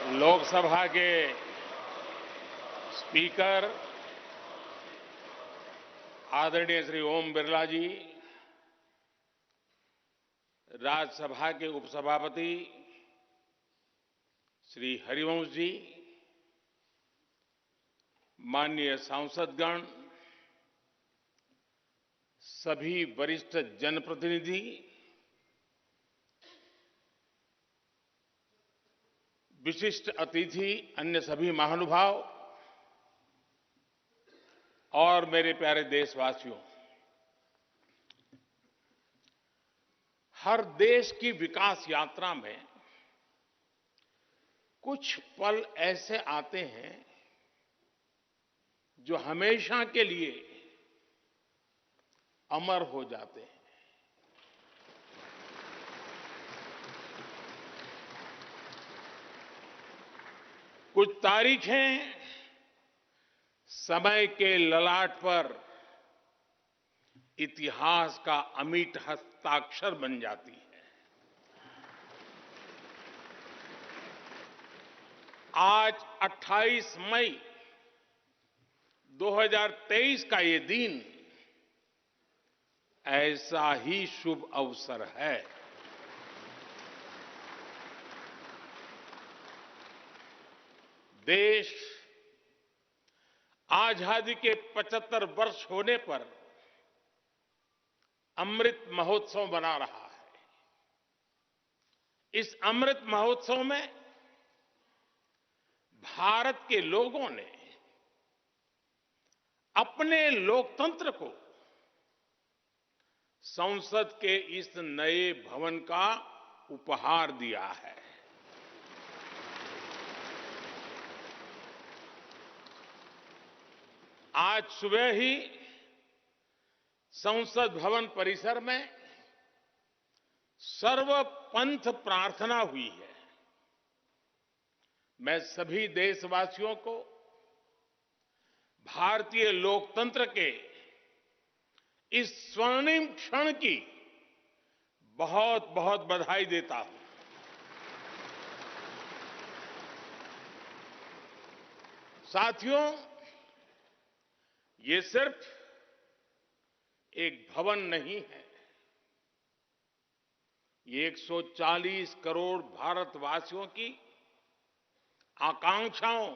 लोकसभा के स्पीकर आदरणीय श्री ओम बिरला जी, राज्यसभा के उपसभापति श्री हरिवंश जी, माननीय सांसदगण, सभी वरिष्ठ जनप्रतिनिधि, विशिष्ट अतिथि, अन्य सभी महानुभाव और मेरे प्यारे देशवासियों, हर देश की विकास यात्रा में कुछ पल ऐसे आते हैं जो हमेशा के लिए अमर हो जाते हैं। कुछ तारीखें समय के ललाट पर इतिहास का अमिट हस्ताक्षर बन जाती है। आज 28 मई 2023 का ये दिन ऐसा ही शुभ अवसर है। देश आजादी के 75 वर्ष होने पर अमृत महोत्सव मना रहा है। इस अमृत महोत्सव में भारत के लोगों ने अपने लोकतंत्र को संसद के इस नए भवन का उपहार दिया है। आज सुबह ही संसद भवन परिसर में सर्वपंथ प्रार्थना हुई है। मैं सभी देशवासियों को भारतीय लोकतंत्र के इस स्वर्णिम क्षण की बहुत बहुत बधाई देता हूं। साथियों, ये सिर्फ एक भवन नहीं है, ये 140 करोड़ भारतवासियों की आकांक्षाओं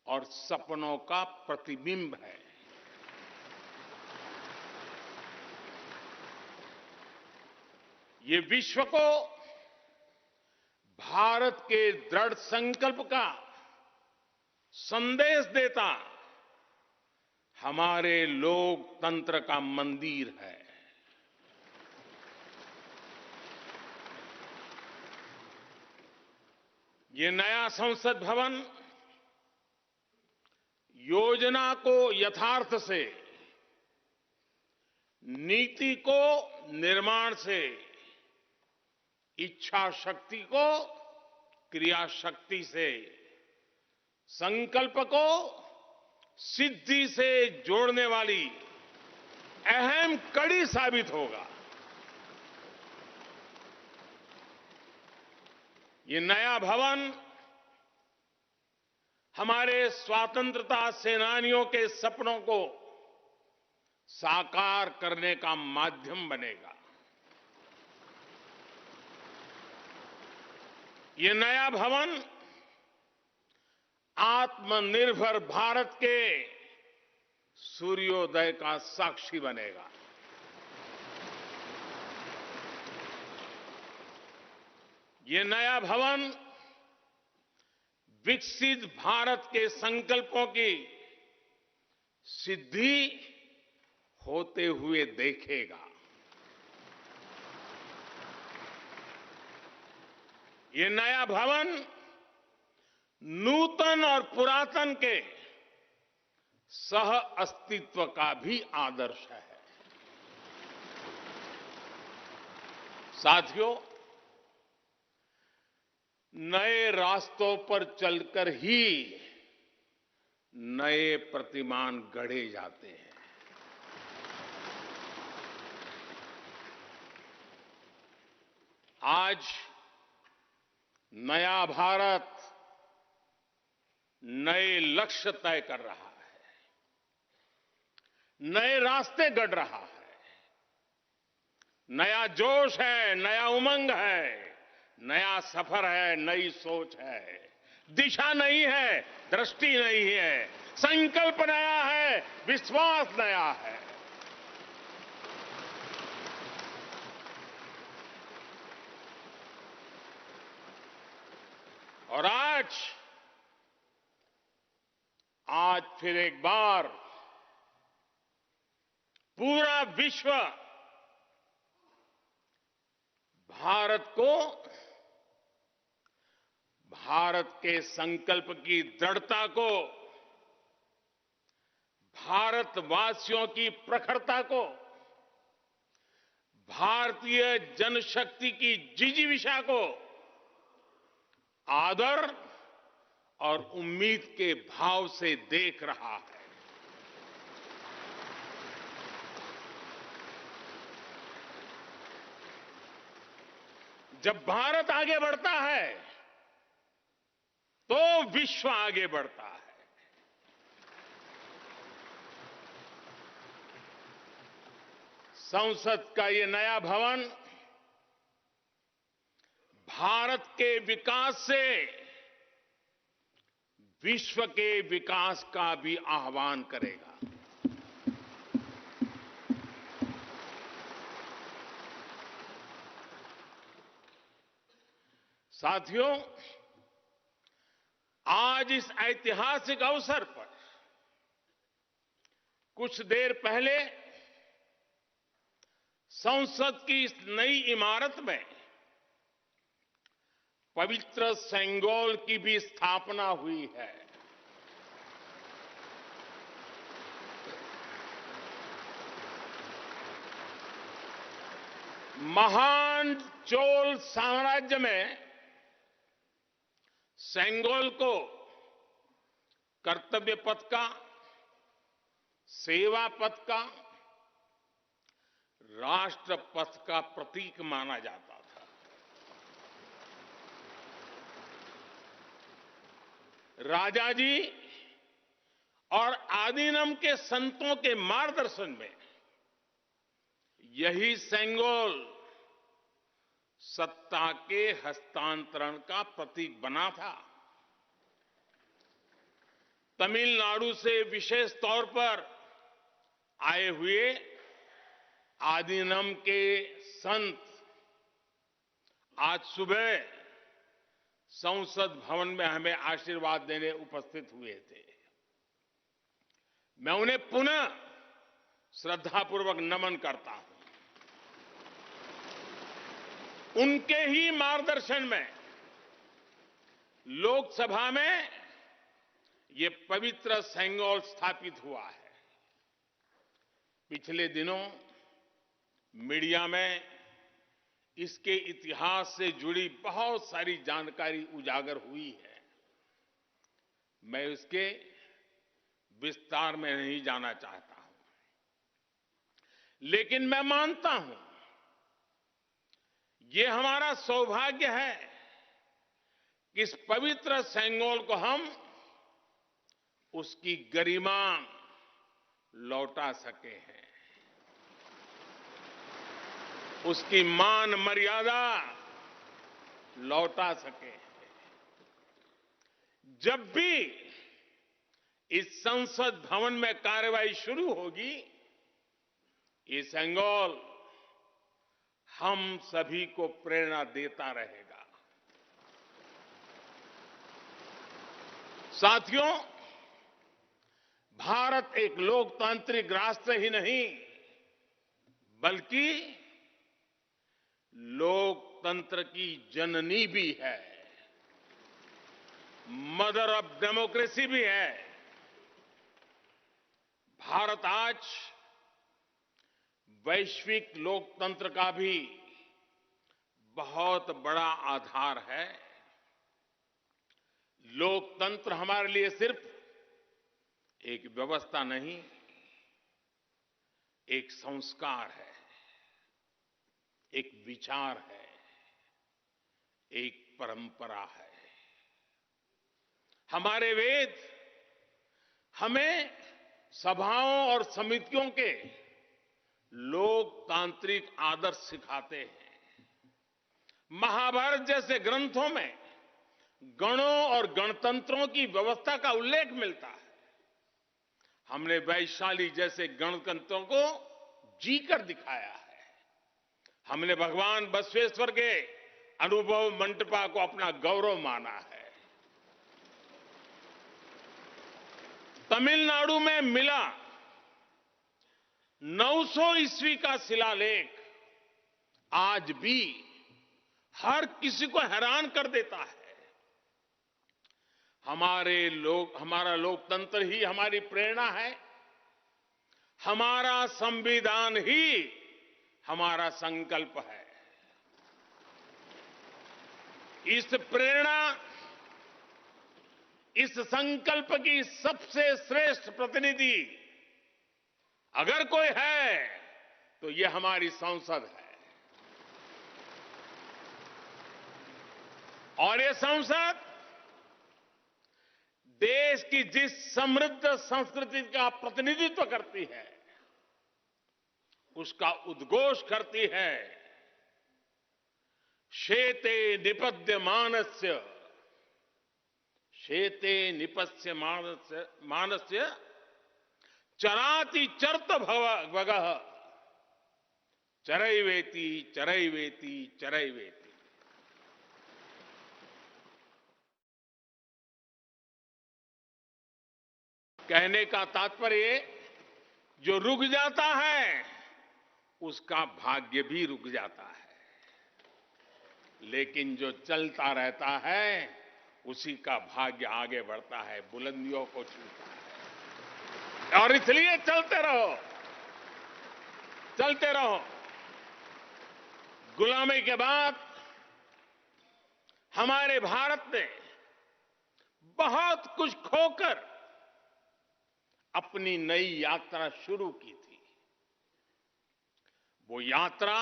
और सपनों का प्रतिबिंब है। ये विश्व को भारत के दृढ़ संकल्प का संदेश देता हमारे लोकतंत्र का मंदिर है। ये नया संसद भवन योजना को यथार्थ से, नीति को निर्माण से, इच्छा शक्ति को क्रिया शक्ति से, संकल्प को सिद्धि से जोड़ने वाली अहम कड़ी साबित होगा। ये नया भवन हमारे स्वतंत्रता सेनानियों के सपनों को साकार करने का माध्यम बनेगा। ये नया भवन आत्मनिर्भर भारत के सूर्योदय का साक्षी बनेगा। ये नया भवन विकसित भारत के संकल्पों की सिद्धि होते हुए देखेगा। ये नया भवन नूतन और पुरातन के सह अस्तित्व का भी आदर्श है। साथियों, नए रास्तों पर चलकर ही नए प्रतिमान गढ़े जाते हैं। आज नया भारत नए लक्ष्य तय कर रहा है, नए रास्ते गढ़ रहा है। नया जोश है, नया उमंग है, नया सफर है, नई सोच है। दिशा नई है, दृष्टि नई है, संकल्प नया है, विश्वास नया है। और आज फिर एक बार पूरा विश्व भारत को, भारत के संकल्प की दृढ़ता को, भारतवासियों की प्रखरता को, भारतीय जनशक्ति की जिजीविषा को आदर और उम्मीद के भाव से देख रहा है। जब भारत आगे बढ़ता है तो विश्व आगे बढ़ता है। संसद का ये नया भवन भारत के विकास से विश्व के विकास का भी आह्वान करेगा। साथियों, आज इस ऐतिहासिक अवसर पर कुछ देर पहले संसद की इस नई इमारत में पवित्र सेंगोल की भी स्थापना हुई है। महान चोल साम्राज्य में सेंगोल को कर्तव्य पथ का, सेवा पथ का, राष्ट्र पथ का प्रतीक माना जाता था। राजा जी और आदीनम के संतों के मार्गदर्शन में यही सेंगोल सत्ता के हस्तांतरण का प्रतीक बना था। तमिलनाडु से विशेष तौर पर आए हुए आदीनम के संत आज सुबह संसद भवन में हमें आशीर्वाद देने उपस्थित हुए थे। मैं उन्हें पुनः श्रद्धापूर्वक नमन करता हूं। उनके ही मार्गदर्शन में लोकसभा में ये पवित्र सेंगोल स्थापित हुआ है। पिछले दिनों मीडिया में इसके इतिहास से जुड़ी बहुत सारी जानकारी उजागर हुई है। मैं इसके विस्तार में नहीं जाना चाहता हूं, लेकिन मैं मानता हूं ये हमारा सौभाग्य है कि इस पवित्र सेंगोल को हम उसकी गरिमा लौटा सके हैं, उसकी मान मर्यादा लौटा सके। जब भी इस संसद भवन में कार्रवाई शुरू होगी, ये सेंगोल हम सभी को प्रेरणा देता रहेगा। साथियों, भारत एक लोकतांत्रिक राष्ट्र ही नहीं बल्कि लोकतंत्र की जननी भी है, मदर ऑफ डेमोक्रेसी भी है। भारत आज वैश्विक लोकतंत्र का भी बहुत बड़ा आधार है। लोकतंत्र हमारे लिए सिर्फ एक व्यवस्था नहीं, एक संस्कार है, एक विचार है, एक परंपरा है। हमारे वेद हमें सभाओं और समितियों के लोकतांत्रिक आदर्श सिखाते हैं। महाभारत जैसे ग्रंथों में गणों और गणतंत्रों की व्यवस्था का उल्लेख मिलता है। हमने वैशाली जैसे गणतंत्रों को जीकर दिखाया है। हमने भगवान बसवेश्वर के अनुभव मंटपा को अपना गौरव माना है। तमिलनाडु में मिला 900 ईस्वी का शिलालेख आज भी हर किसी को हैरान कर देता है। हमारा लोकतंत्र ही हमारी प्रेरणा है। हमारा संविधान ही हमारा संकल्प है। इस प्रेरणा, इस संकल्प की सबसे श्रेष्ठ प्रतिनिधि अगर कोई है तो ये हमारी संसद है। और ये संसद देश की जिस समृद्ध संस्कृति का प्रतिनिधित्व करती है, उसका उद्घोष करती है। शेते निपद्यमानस्य, शेते निपस्य मानस्य चराति चर्त भगः, चरैवेति चरैवेति चरैवेति। कहने का तात्पर्य, जो रुक जाता है उसका भाग्य भी रुक जाता है, लेकिन जो चलता रहता है उसी का भाग्य आगे बढ़ता है, बुलंदियों को छूता है। और इसलिए चलते रहो, चलते रहो। गुलामी के बाद हमारे भारत ने बहुत कुछ खोकर अपनी नई यात्रा शुरू की थी। वो यात्रा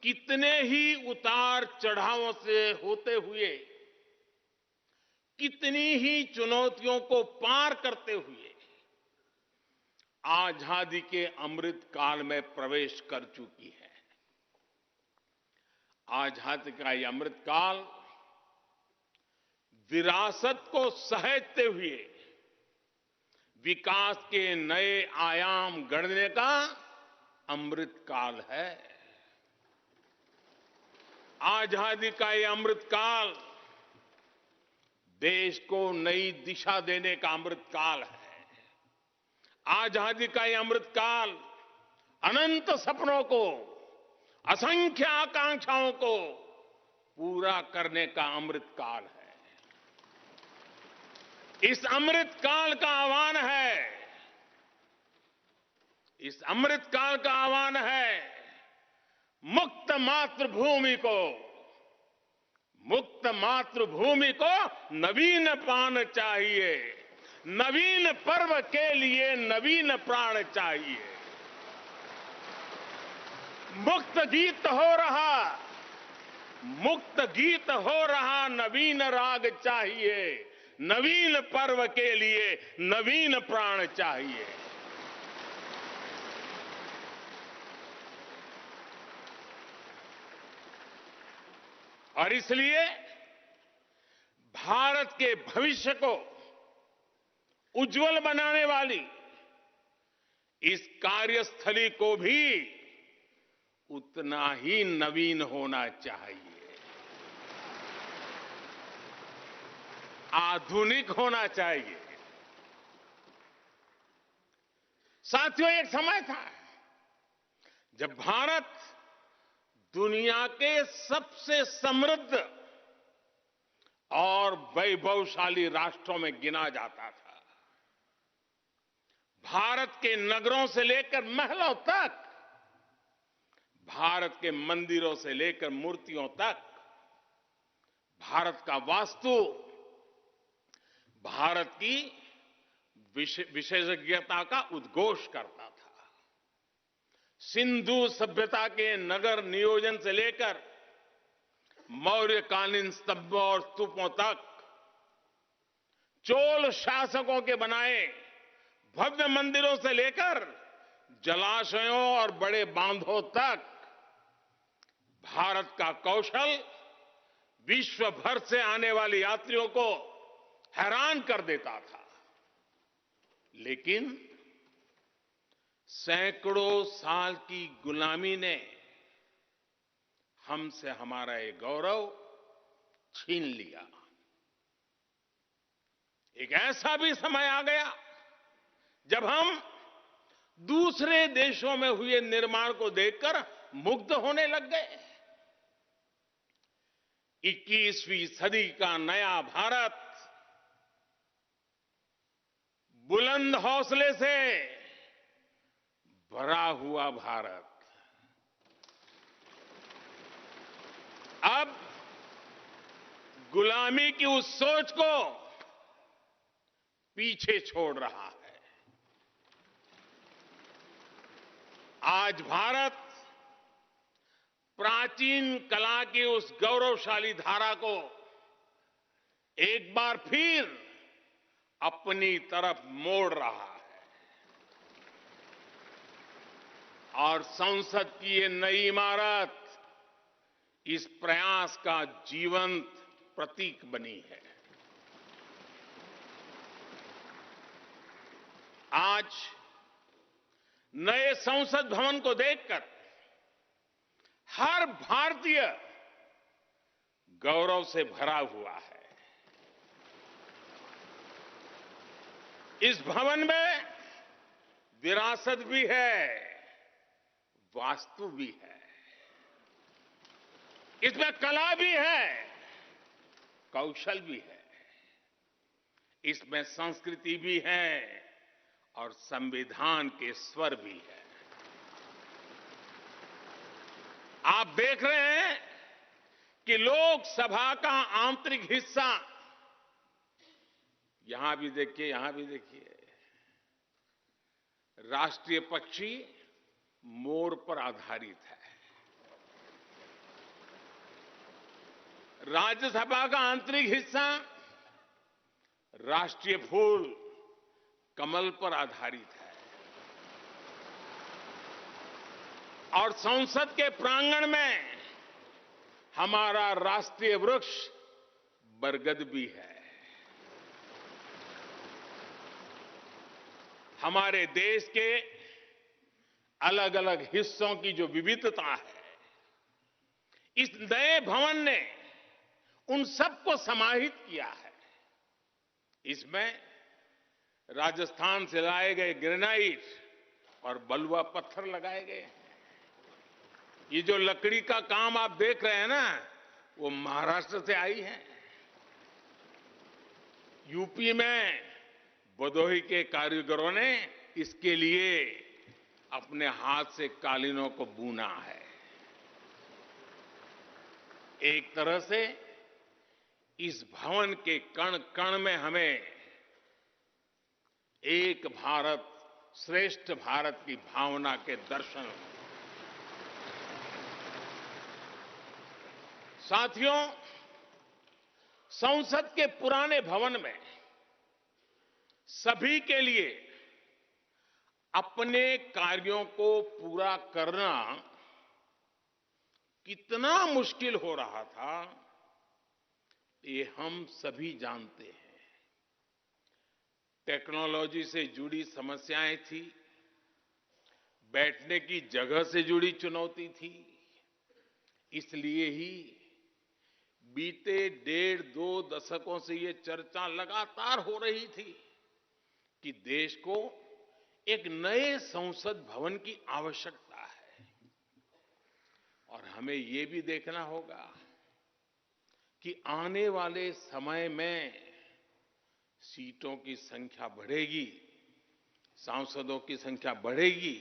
कितने ही उतार चढ़ावों से होते हुए, कितनी ही चुनौतियों को पार करते हुए आजादी के अमृत काल में प्रवेश कर चुकी है। आजादी का ये अमृत काल विरासत को सहेजते हुए विकास के नए आयाम गढ़ने का अमृत काल है। आजादी का ये अमृत काल देश को नई दिशा देने का अमृत काल है। आजादी का ये अमृत काल अनंत सपनों को, असंख्य आकांक्षाओं को पूरा करने का अमृत काल है। इस अमृत काल का आह्वान है, इस अमृत काल का आह्वान है मुक्त मातृभूमि को, मुक्त मातृभूमि को नवीन प्राण चाहिए। नवीन पर्व के लिए नवीन प्राण चाहिए। मुक्त गीत हो रहा, मुक्त गीत हो रहा नवीन राग चाहिए। नवीन पर्व के लिए नवीन प्राण चाहिए। और इसलिए भारत के भविष्य को उज्जवल बनाने वाली इस कार्यस्थली को भी उतना ही नवीन होना चाहिए, आधुनिक होना चाहिए। साथियों, एक समय था जब भारत दुनिया के सबसे समृद्ध और वैभवशाली राष्ट्रों में गिना जाता था। भारत के नगरों से लेकर महलों तक, भारत के मंदिरों से लेकर मूर्तियों तक, भारत का वास्तु भारत की विशेषज्ञता का उद्घोष करता था। सिंधु सभ्यता के नगर नियोजन से लेकर मौर्यकालीन स्तंभों और स्तूपों तक, चोल शासकों के बनाए भव्य मंदिरों से लेकर जलाशयों और बड़े बांधों तक भारत का कौशल विश्व भर से आने वाले यात्रियों को हैरान कर देता था। लेकिन सैकड़ों साल की गुलामी ने हमसे हमारा ये गौरव छीन लिया। एक ऐसा भी समय आ गया जब हम दूसरे देशों में हुए निर्माण को देखकर मुग्ध होने लग गए। 21वीं सदी का नया भारत बुलंद हौसले से भरा हुआ भारत अब गुलामी की उस सोच को पीछे छोड़ रहा है। आज भारत प्राचीन कला की उस गौरवशाली धारा को एक बार फिर अपनी तरफ मोड़ रहा है और संसद की ये नई इमारत इस प्रयास का जीवंत प्रतीक बनी है। आज नए संसद भवन को देखकर हर भारतीय गौरव से भरा हुआ है। इस भवन में विरासत भी है, वास्तु भी है, इसमें कला भी है, कौशल भी है, इसमें संस्कृति भी है और संविधान के स्वर भी है। आप देख रहे हैं कि लोकसभा का आंतरिक हिस्सा, यहां भी देखिए, यहां भी देखिए, राष्ट्रीय पक्षी मोर पर आधारित है। राज्यसभा का आंतरिक हिस्सा राष्ट्रीय फूल कमल पर आधारित है और संसद के प्रांगण में हमारा राष्ट्रीय वृक्ष बरगद भी है। हमारे देश के अलग अलग हिस्सों की जो विविधता है, इस नए भवन ने उन सबको समाहित किया है। इसमें राजस्थान से लाए गए ग्रेनाइट और बलुआ पत्थर लगाए गए हैं। ये जो लकड़ी का काम आप देख रहे हैं ना, वो महाराष्ट्र से आई है। यूपी में भदोही के कारीगरों ने इसके लिए अपने हाथ से कालीनों को बुना है। एक तरह से इस भवन के कण कण में हमें एक भारत श्रेष्ठ भारत की भावना के दर्शन। साथियों, संसद के पुराने भवन में सभी के लिए अपने कार्यों को पूरा करना कितना मुश्किल हो रहा था, ये हम सभी जानते हैं। टेक्नोलॉजी से जुड़ी समस्याएं थी, बैठने की जगह से जुड़ी चुनौती थी। इसलिए ही बीते 1.5-2 दशकों से ये चर्चा लगातार हो रही थी कि देश को एक नए संसद भवन की आवश्यकता है। और हमें ये भी देखना होगा कि आने वाले समय में सीटों की संख्या बढ़ेगी, सांसदों की संख्या बढ़ेगी,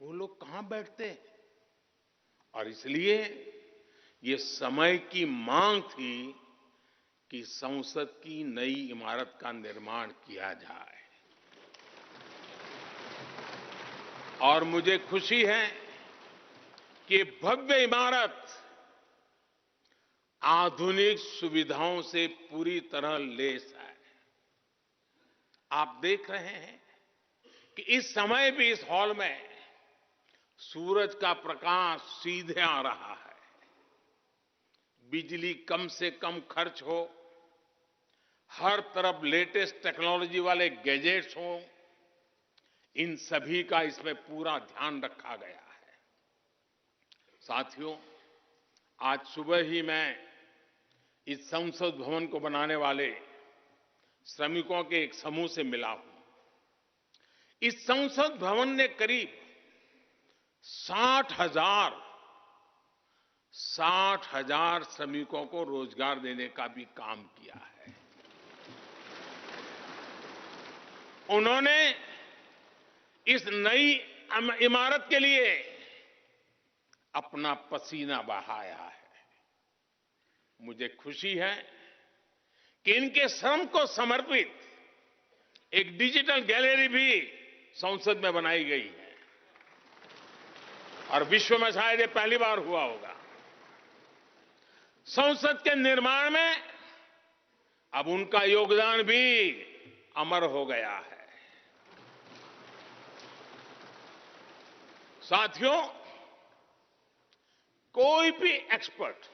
वो लोग कहां बैठते हैं? और इसलिए ये समय की मांग थी कि संसद की नई इमारत का निर्माण किया जाए। और मुझे खुशी है कि भव्य इमारत आधुनिक सुविधाओं से पूरी तरह लैस है। आप देख रहे हैं कि इस समय भी इस हॉल में सूरज का प्रकाश सीधे आ रहा है। बिजली कम से कम खर्च हो, हर तरफ लेटेस्ट टेक्नोलॉजी वाले गैजेट्स हों, इन सभी का इसमें पूरा ध्यान रखा गया है। साथियों, आज सुबह ही मैं इस संसद भवन को बनाने वाले श्रमिकों के एक समूह से मिला हूं। इस संसद भवन ने करीब 60,000 श्रमिकों को रोजगार देने का भी काम किया है। उन्होंने इस नई इमारत के लिए अपना पसीना बहाया है। मुझे खुशी है कि इनके श्रम को समर्पित एक डिजिटल गैलरी भी संसद में बनाई गई है और विश्व में शायद ये पहली बार हुआ होगा। संसद के निर्माण में अब उनका योगदान भी अमर हो गया है। साथियों, कोई भी एक्सपर्ट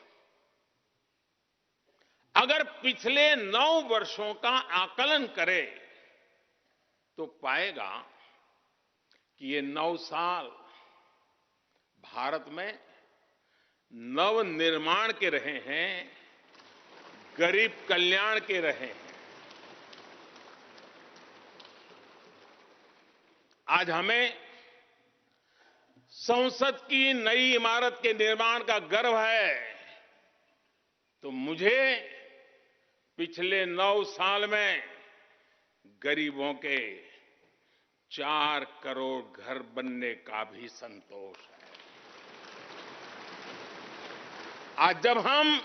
अगर पिछले 9 वर्षों का आकलन करे तो पाएगा कि ये 9 साल भारत में नव निर्माण के रहे हैं, गरीब कल्याण के रहे हैं। आज हमें संसद की नई इमारत के निर्माण का गर्व है, तो मुझे पिछले 9 साल में गरीबों के 4 करोड़ घर बनने का भी संतोष है। आज जब हम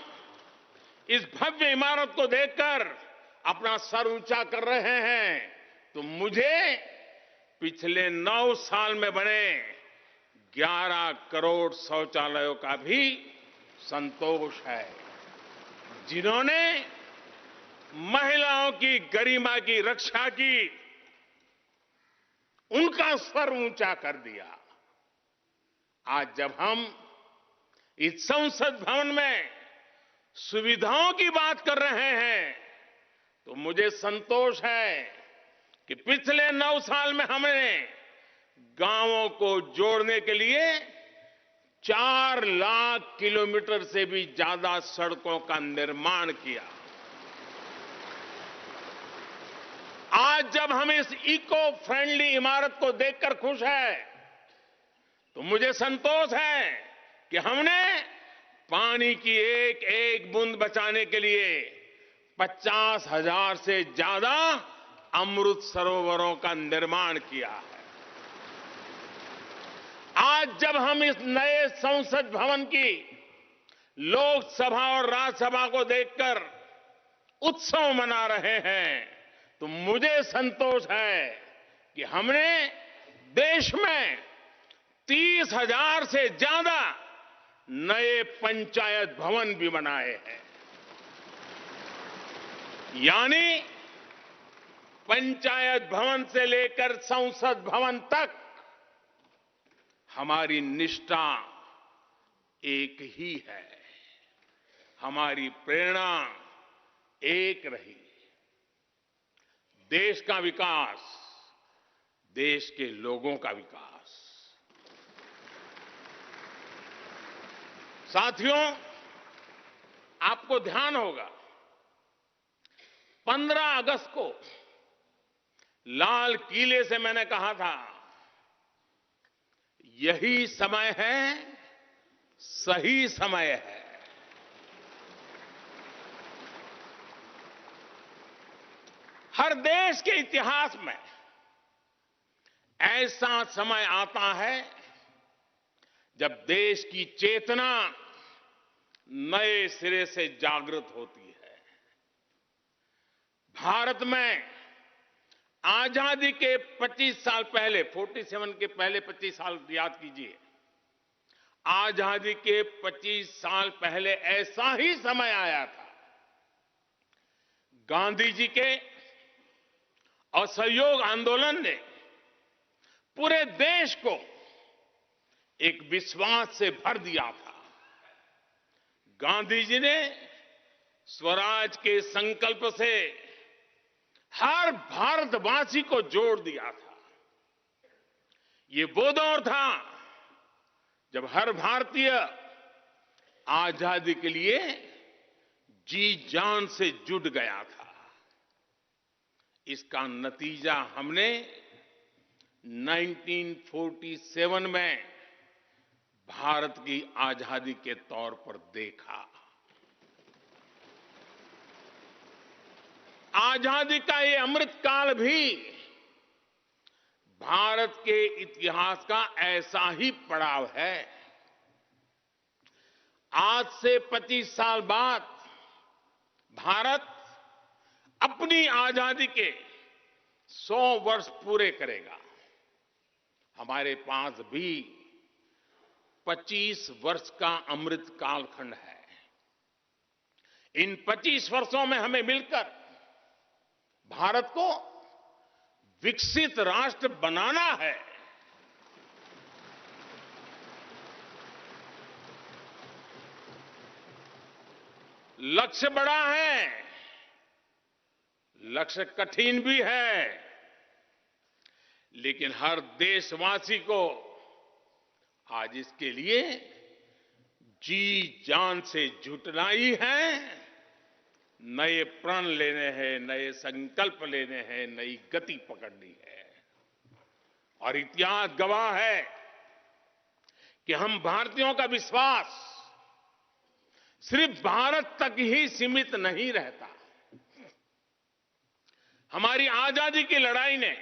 इस भव्य इमारत को देखकर अपना सर ऊंचा कर रहे हैं, तो मुझे पिछले 9 साल में बने 11 करोड़ शौचालयों का भी संतोष है, जिन्होंने महिलाओं की गरिमा की रक्षा की, उनका स्तर ऊंचा कर दिया। आज जब हम इस संसद भवन में सुविधाओं की बात कर रहे हैं, तो मुझे संतोष है कि पिछले 9 साल में हमने गांवों को जोड़ने के लिए 4 लाख किलोमीटर से भी ज्यादा सड़कों का निर्माण किया। आज जब हम इस इको फ्रेंडली इमारत को देखकर खुश हैं, तो मुझे संतोष है कि हमने पानी की एक एक बूंद बचाने के लिए 50,000 से ज्यादा अमृत सरोवरों का निर्माण किया है। आज जब हम इस नए संसद भवन की लोकसभा और राज्यसभा को देखकर उत्सव मना रहे हैं, तो मुझे संतोष है कि हमने देश में 30,000 से ज्यादा नए पंचायत भवन भी बनाए हैं। यानी पंचायत भवन से लेकर संसद भवन तक हमारी निष्ठा एक ही है, हमारी प्रेरणा एक रही। देश का विकास, देश के लोगों का विकास। साथियों, आपको ध्यान होगा 15 अगस्त को लाल किले से मैंने कहा था, यही समय है, सही समय है। हर देश के इतिहास में ऐसा समय आता है जब देश की चेतना नए सिरे से जागृत होती है। भारत में आजादी के 25 साल पहले, 47 के पहले 25 साल याद कीजिए, आजादी के 25 साल पहले ऐसा ही समय आया था। गांधी जी के असहयोग आंदोलन ने पूरे देश को एक विश्वास से भर दिया था। गांधी जी ने स्वराज के संकल्प से हर भारतवासी को जोड़ दिया था। ये वो दौर था जब हर भारतीय आजादी के लिए जी जान से जुट गया था। इसका नतीजा हमने 1947 में भारत की आजादी के तौर पर देखा। आजादी का ये अमृतकाल भी भारत के इतिहास का ऐसा ही पड़ाव है। आज से 25 साल बाद भारत अपनी आजादी के 100 वर्ष पूरे करेगा। हमारे पास भी 25 वर्ष का अमृत कालखंड है। इन 25 वर्षों में हमें मिलकर भारत को विकसित राष्ट्र बनाना है। लक्ष्य बड़ा है, लक्ष्य कठिन भी है, लेकिन हर देशवासी को आज इसके लिए जी जान से जुटना ही है। नए प्रण लेने हैं, नए संकल्प लेने हैं, नई गति पकड़नी है। और इतिहास गवाह है कि हम भारतीयों का विश्वास सिर्फ भारत तक ही सीमित नहीं रहता। हमारी आजादी की लड़ाई ने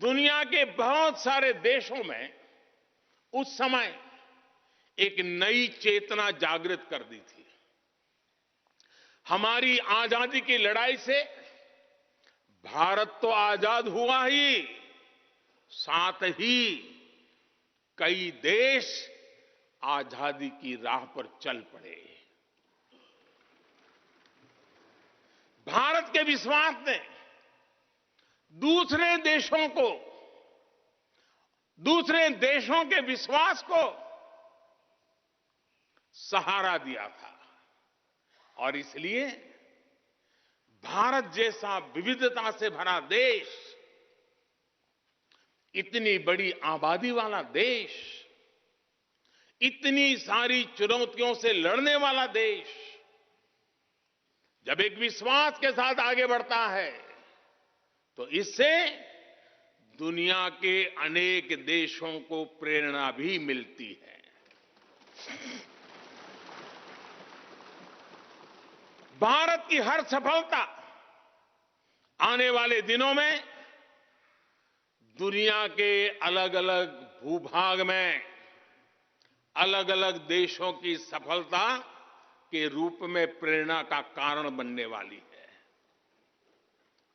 दुनिया के बहुत सारे देशों में उस समय एक नई चेतना जागृत कर दी थी। हमारी आजादी की लड़ाई से भारत तो आजाद हुआ ही, साथ ही कई देश आजादी की राह पर चल पड़े। भारत के विश्वास ने दूसरे देशों के विश्वास को सहारा दिया था। और इसलिए भारत जैसा विविधता से भरा देश, इतनी बड़ी आबादी वाला देश, इतनी सारी चुनौतियों से लड़ने वाला देश जब एक विश्वास के साथ आगे बढ़ता है तो इससे दुनिया के अनेक देशों को प्रेरणा भी मिलती है। भारत की हर सफलता आने वाले दिनों में दुनिया के अलग अलग भूभाग में अलग अलग देशों की सफलता के रूप में प्रेरणा का कारण बनने वाली है।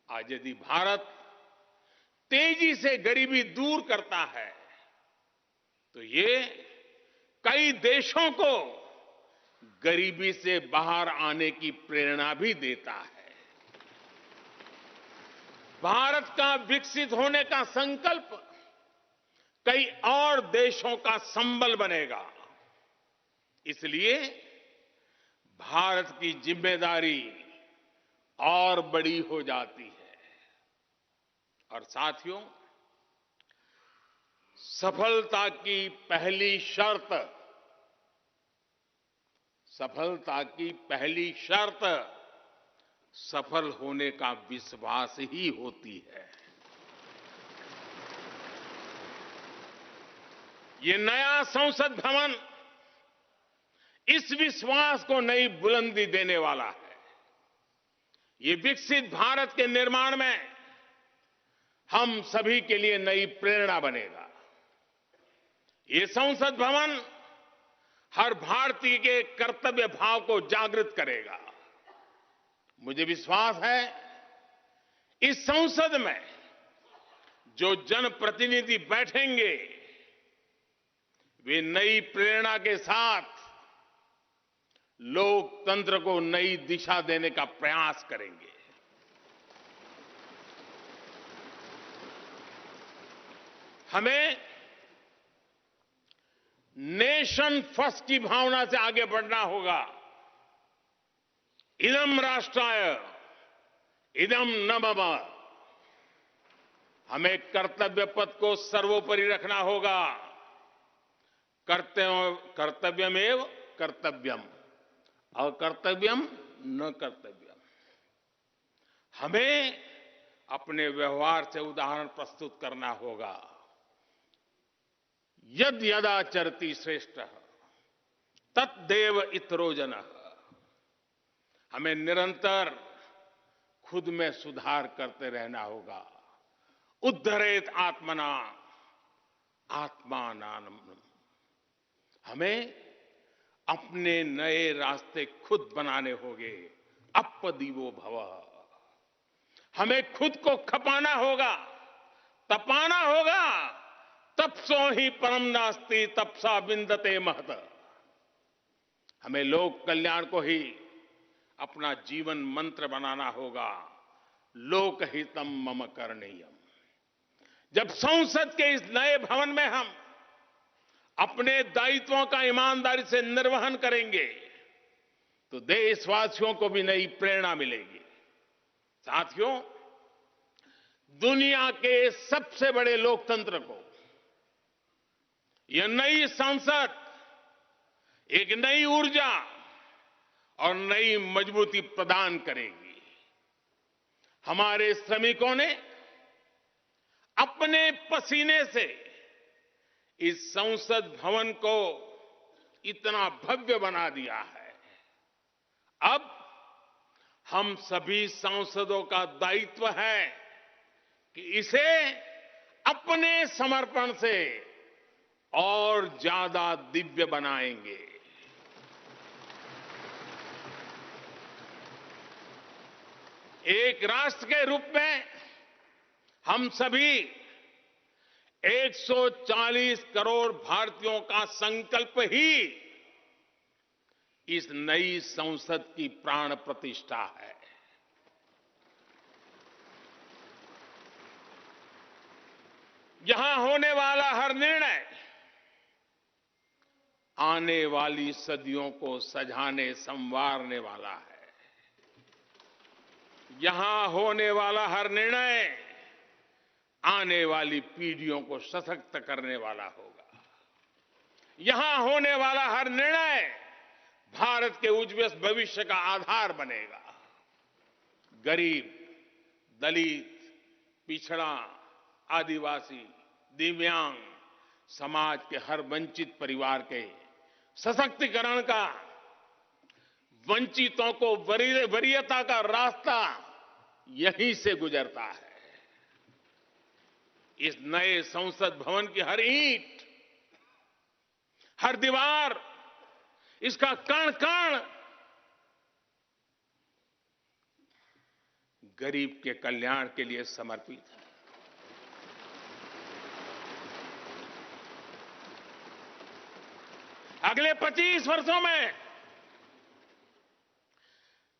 आज यदि भारत तेजी से गरीबी दूर करता है तो ये कई देशों को गरीबी से बाहर आने की प्रेरणा भी देता है। भारत का विकसित होने का संकल्प कई और देशों का संबल बनेगा। इसलिए भारत की जिम्मेदारी और बड़ी हो जाती है। और साथियों, सफलता की पहली शर्त सफल होने का विश्वास ही होती है। ये नया संसद भवन इस विश्वास को नई बुलंदी देने वाला है। ये विकसित भारत के निर्माण में हम सभी के लिए नई प्रेरणा बनेगा। ये संसद भवन हर भारतीय के कर्तव्य भाव को जागृत करेगा। मुझे विश्वास है इस संसद में जो जनप्रतिनिधि बैठेंगे वे नई प्रेरणा के साथ लोकतंत्र को नई दिशा देने का प्रयास करेंगे। हमें नेशन फर्स्ट की भावना से आगे बढ़ना होगा। इदम राष्ट्राय इदम न मम। हमें कर्तव्य पथ को सर्वोपरि रखना होगा। कर्तव्यमेव कर्तव्यम, अकर्तव्यम न कर्तव्यम। हमें अपने व्यवहार से उदाहरण प्रस्तुत करना होगा। यद यदाचरति श्रेष्ठः तद्देव इतरो जनः। हमें निरंतर खुद में सुधार करते रहना होगा। उद्धरेत आत्मना आत्मानाम्। हमें अपने नए रास्ते खुद बनाने होंगे। अपदीवो भवः। हमें खुद को खपाना होगा, तपाना होगा। तपसो ही परम नास्ति तपसा विंदते महत। हमें लोक कल्याण को ही अपना जीवन मंत्र बनाना होगा। लोकहितम मम करणीयम। जब संसद के इस नए भवन में हम अपने दायित्वों का ईमानदारी से निर्वहन करेंगे तो देशवासियों को भी नई प्रेरणा मिलेगी। साथियों, दुनिया के सबसे बड़े लोकतंत्र को यह नई संसद एक नई ऊर्जा और नई मजबूती प्रदान करेगी। हमारे श्रमिकों ने अपने पसीने से इस संसद भवन को इतना भव्य बना दिया है। अब हम सभी सांसदों का दायित्व है कि इसे अपने समर्पण से और ज्यादा दिव्य बनाएंगे। एक राष्ट्र के रूप में हम सभी 140 करोड़ भारतीयों का संकल्प ही इस नई संसद की प्राण प्रतिष्ठा है। यहां होने वाला हर निर्णय आने वाली सदियों को सजाने संवारने वाला है। यहां होने वाला हर निर्णय आने वाली पीढ़ियों को सशक्त करने वाला होगा। यहां होने वाला हर निर्णय भारत के उज्ज्वल भविष्य का आधार बनेगा। गरीब, दलित, पिछड़ा, आदिवासी, दिव्यांग, समाज के हर वंचित परिवार के सशक्तिकरण का, वंचितों को वरीयता का रास्ता यहीं से गुजरता है। इस नए संसद भवन की हर ईंट, हर दीवार, इसका कण कण गरीब के कल्याण के लिए समर्पित है। अगले 25 वर्षों में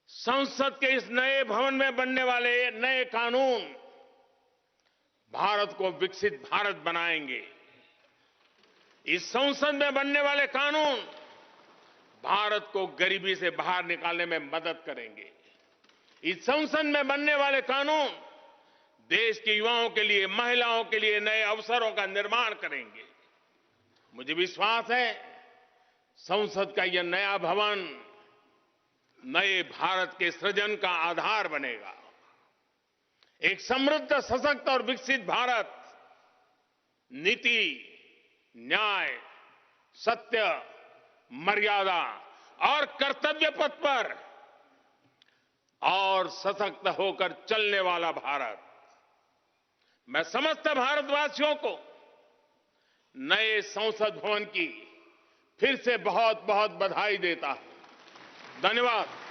संसद के इस नए भवन में बनने वाले नए कानून भारत को विकसित भारत बनाएंगे। इस संसद में बनने वाले कानून भारत को गरीबी से बाहर निकालने में मदद करेंगे। इस संसद में बनने वाले कानून देश के युवाओं के लिए, महिलाओं के लिए नए अवसरों का निर्माण करेंगे। मुझे विश्वास है संसद का यह नया भवन नए भारत के सृजन का आधार बनेगा। एक समृद्ध, सशक्त और विकसित भारत नीति, न्याय, सत्य, मर्यादा और कर्तव्य पथ पर और सशक्त होकर चलने वाला भारत। मैं समस्त भारतवासियों को नए संसद भवन की फिर से बहुत बहुत बधाई देता हूं। धन्यवाद।